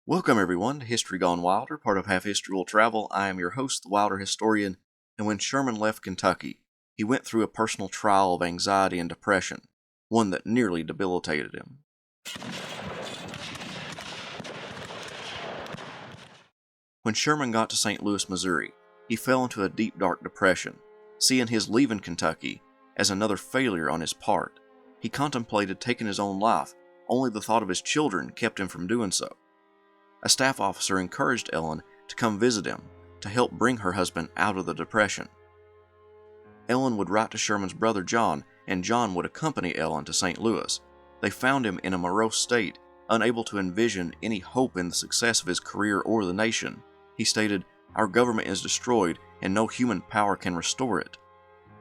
Welcome everyone to History Gone Wilder, part of Half History Will Travel. I am your host, the Wilder Historian, and when Sherman left Kentucky, he went through a personal trial of anxiety and depression, one that nearly debilitated him. When Sherman got to St. Louis, Missouri, he fell into a deep, dark depression, seeing his leaving Kentucky as another failure on his part. He contemplated taking his own life, only the thought of his children kept him from doing so. A staff officer encouraged Ellen to come visit him to help bring her husband out of the depression. Ellen would write to Sherman's brother John, and John would accompany Ellen to St. Louis. They found him in a morose state, unable to envision any hope in the success of his career or the nation. He stated, "Our government is destroyed, and no human power can restore it."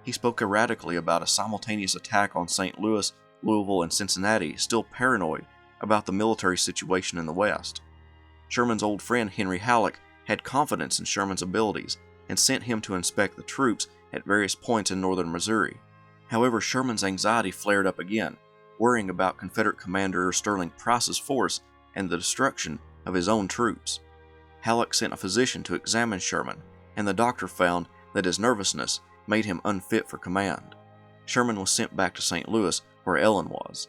He spoke erratically about a simultaneous attack on St. Louis, Louisville, and Cincinnati, still paranoid about the military situation in the West. Sherman's old friend Henry Halleck had confidence in Sherman's abilities and sent him to inspect the troops at various points in northern Missouri. However, Sherman's anxiety flared up again, worrying about Confederate Commander Sterling Price's force and the destruction of his own troops. Halleck sent a physician to examine Sherman, and the doctor found that his nervousness made him unfit for command. Sherman was sent back to St. Louis, where Ellen was.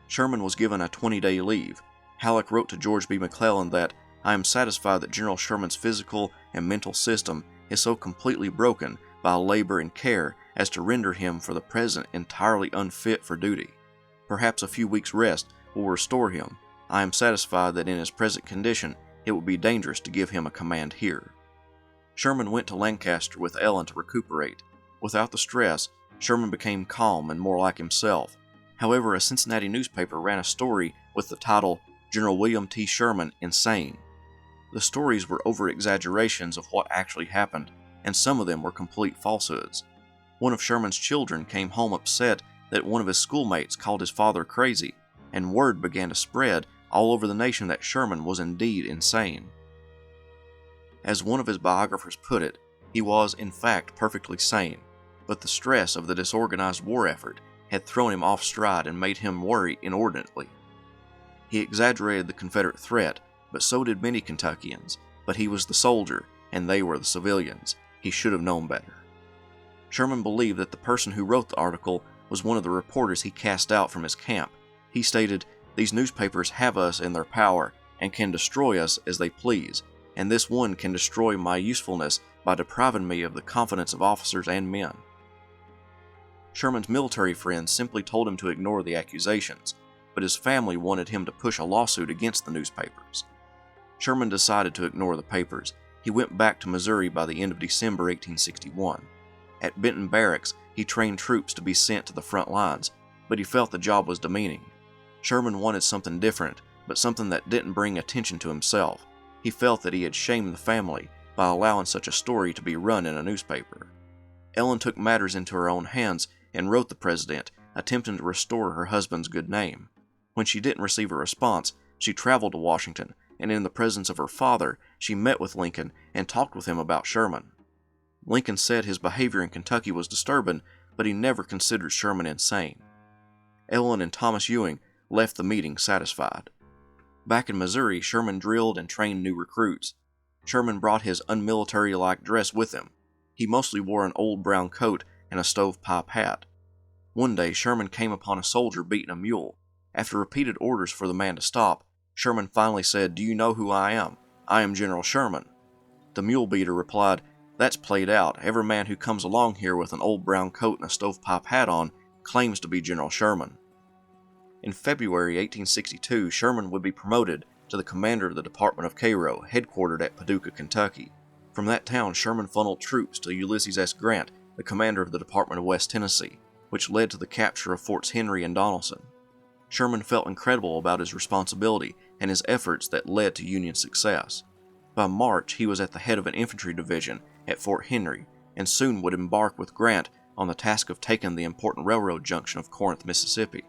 Sherman was given a 20-day leave. Halleck wrote to George B. McClellan that, "I am satisfied that General Sherman's physical and mental system is so completely broken by labor and care as to render him for the present entirely unfit for duty. Perhaps a few weeks' rest will restore him. I am satisfied that in his present condition it would be dangerous to give him a command here." Sherman went to Lancaster with Ellen to recuperate. Without the stress, Sherman became calm and more like himself. However, a Cincinnati newspaper ran a story with the title, "General William T. Sherman Insane." The stories were over-exaggerations of what actually happened, and some of them were complete falsehoods. One of Sherman's children came home upset that one of his schoolmates called his father crazy, and word began to spread all over the nation that Sherman was indeed insane. As one of his biographers put it, he was in fact perfectly sane, but the stress of the disorganized war effort had thrown him off stride and made him worry inordinately. He exaggerated the Confederate threat, but so did many Kentuckians, but he was the soldier, and they were the civilians. He should have known better. Sherman believed that the person who wrote the article was one of the reporters he cast out from his camp. He stated, "These newspapers have us in their power and can destroy us as they please, and this one can destroy my usefulness by depriving me of the confidence of officers and men." Sherman's military friends simply told him to ignore the accusations, but his family wanted him to push a lawsuit against the newspapers. Sherman decided to ignore the papers. He went back to Missouri by the end of December 1861. At Benton Barracks, he trained troops to be sent to the front lines, but he felt the job was demeaning. Sherman wanted something different, but something that didn't bring attention to himself. He felt that he had shamed the family by allowing such a story to be run in a newspaper. Ellen took matters into her own hands and wrote the president, attempting to restore her husband's good name. When she didn't receive a response, she traveled to Washington, and in the presence of her father, she met with Lincoln and talked with him about Sherman. Lincoln said his behavior in Kentucky was disturbing, but he never considered Sherman insane. Ellen and Thomas Ewing left the meeting satisfied. Back in Missouri, Sherman drilled and trained new recruits. Sherman brought his unmilitary-like dress with him. He mostly wore an old brown coat and a stovepipe hat. One day, Sherman came upon a soldier beating a mule. After repeated orders for the man to stop, Sherman finally said, "Do you know who I am? I am General Sherman." The mule beater replied, "That's played out. Every man who comes along here with an old brown coat and a stovepipe hat on claims to be General Sherman." In February 1862, Sherman would be promoted to the commander of the Department of Cairo, headquartered at Paducah, Kentucky. From that town, Sherman funneled troops to Ulysses S. Grant, the commander of the Department of West Tennessee, which led to the capture of Forts Henry and Donelson. Sherman felt incredible about his responsibility and his efforts that led to Union success. By March, he was at the head of an infantry division at Fort Henry, and soon would embark with Grant on the task of taking the important railroad junction of Corinth, Mississippi.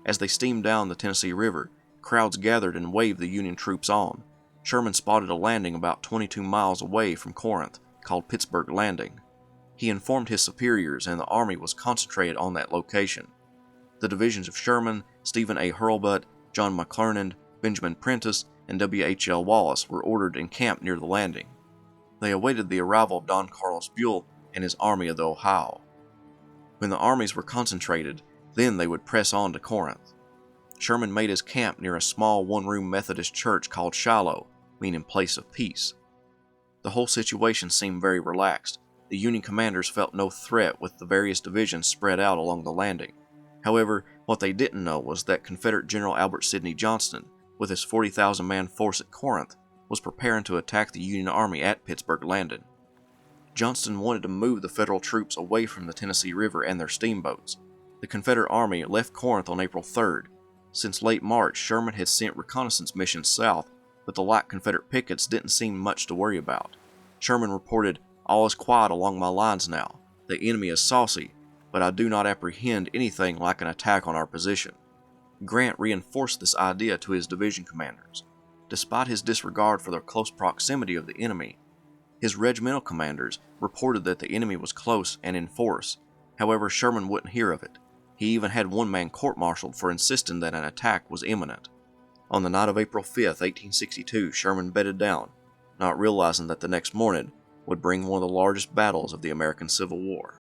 As they steamed down the Tennessee River, crowds gathered and waved the Union troops on. Sherman spotted a landing about 22 miles away from Corinth, called Pittsburgh Landing. He informed his superiors, and the army was concentrated on that location. The divisions of Sherman, Stephen A. Hurlbut, John McClernand, Benjamin Prentiss, and W.H.L. Wallace were ordered encamped near the landing. They awaited the arrival of Don Carlos Buell and his Army of the Ohio. When the armies were concentrated, then they would press on to Corinth. Sherman made his camp near a small one-room Methodist church called Shiloh, meaning place of peace. The whole situation seemed very relaxed. The Union commanders felt no threat with the various divisions spread out along the landing. However, what they didn't know was that Confederate General Albert Sidney Johnston, with his 40,000-man force at Corinth, was preparing to attack the Union Army at Pittsburgh Landing. Johnston wanted to move the Federal troops away from the Tennessee River and their steamboats. The Confederate Army left Corinth on April 3rd. Since late March, Sherman had sent reconnaissance missions south, but the light Confederate pickets didn't seem much to worry about. Sherman reported, "All is quiet along my lines now. The enemy is saucy, but I do not apprehend anything like an attack on our position." Grant reinforced this idea to his division commanders. Despite his disregard for the close proximity of the enemy, his regimental commanders reported that the enemy was close and in force. However, Sherman wouldn't hear of it. He even had one man court-martialed for insisting that an attack was imminent. On the night of April 5, 1862, Sherman bedded down, not realizing that the next morning would bring one of the largest battles of the American Civil War.